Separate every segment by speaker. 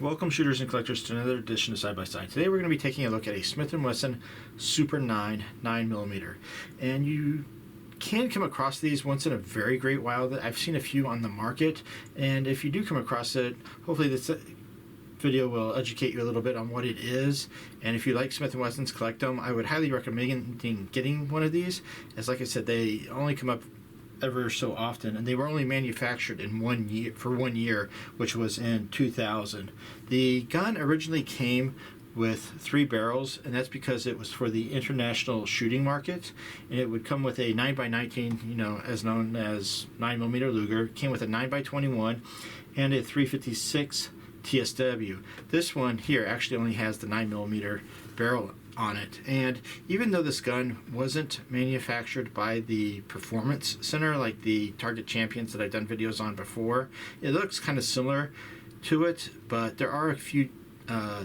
Speaker 1: Welcome, shooters and collectors, to another edition of Side by Side. Today we're going to be taking a look at a Smith & Wesson Super 9 9mm, and you can come across these once in a very great while. I've seen a few on the market, and if you do come across it, hopefully this video will educate you a little bit on what it is. And if you like Smith & Wessons, collect them, I would highly recommend getting one of these, as like I said, they only come up ever so often, and they were only manufactured in 1 year, for 1 year, which was in 2000. The gun originally came with 3 barrels, and that's because it was for the international shooting market, and it would come with a 9x19, as known as 9mm Luger. It came with a 9x21 and a 356 TSW. This one here actually only has the 9mm barrel on it, and even though this gun wasn't manufactured by the Performance Center like the Target Champions that I've done videos on before, it looks kind of similar to it, but there are a few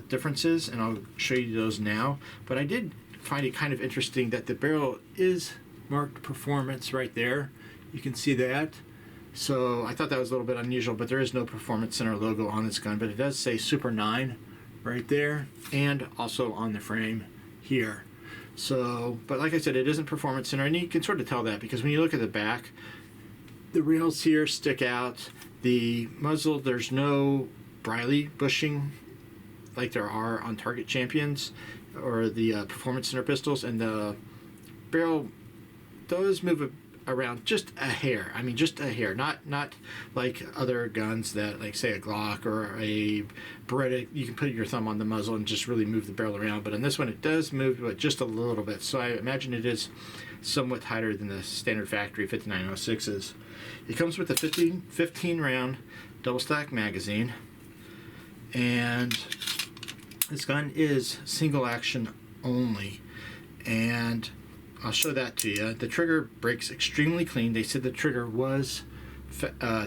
Speaker 1: differences, and I'll show you those now. But I did find it kind of interesting that the barrel is marked Performance right there. You can see that. So I thought that was a little bit unusual, but there is no Performance Center logo on this gun, but it does say Super 9 right there, and also on the frame here. So, but like I said, it isn't Performance Center, and you can sort of tell that because when you look at the back, the rails here stick out. The muzzle, there's no Briley bushing like there are on Target Champions or the Performance Center pistols, and the barrel does move around just a hair. I mean, just a hair, not like other guns that, like say a Glock or a Beretta, you can put your thumb on the muzzle and just really move the barrel around. But on this one, it does move, but just a little bit. So I imagine it is somewhat tighter than the standard factory 5906s. It comes with a 15 round double stack magazine, and this gun is single action only, and I'll show that to you. The trigger breaks extremely clean. They said the trigger was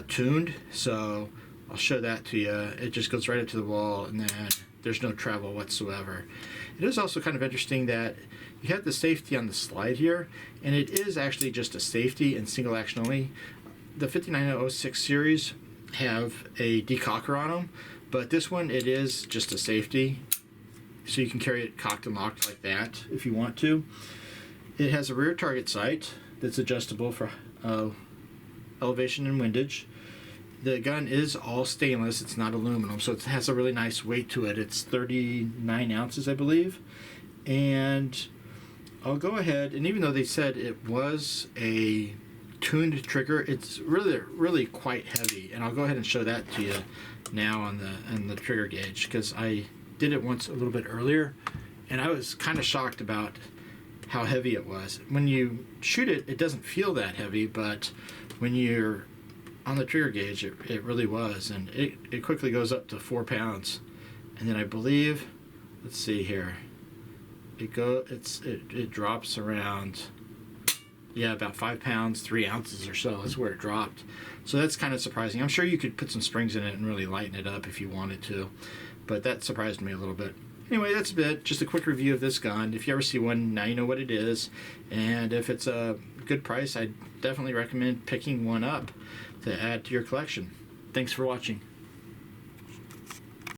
Speaker 1: tuned, so I'll show that to you. It just goes right up to the wall, and then there's no travel whatsoever. It is also kind of interesting that you have the safety on the slide here, and it is actually just a safety and single action only. The 5906 series have a decocker on them, but this one, it is just a safety, so you can carry it cocked and locked like that if you want to. It has a rear target sight that's adjustable for elevation and windage. The gun is all stainless, it's not aluminum, so it has a really nice weight to it. It's 39 ounces, I believe. And I'll go ahead, and even though they said it was a tuned trigger, it's really quite heavy. And I'll go ahead and show that to you now on the trigger gauge, because I did it once a little bit earlier, and I was kind of shocked about how heavy it was. When you shoot it, it doesn't feel that heavy, but when you're on the trigger gauge, it really was, and it quickly goes up to 4 pounds. And then I believe, let's see here, it drops around, yeah, about 5 pounds, 3 ounces or so. That's where it dropped. So that's kind of surprising. I'm sure you could put some springs in it and really lighten it up if you wanted to, but that surprised me a little bit. Anyway, that's a bit, just a quick review of this gun. If you ever see one, now you know what it is, and if it's a good price, I definitely recommend picking one up to add to your collection. Thanks for watching.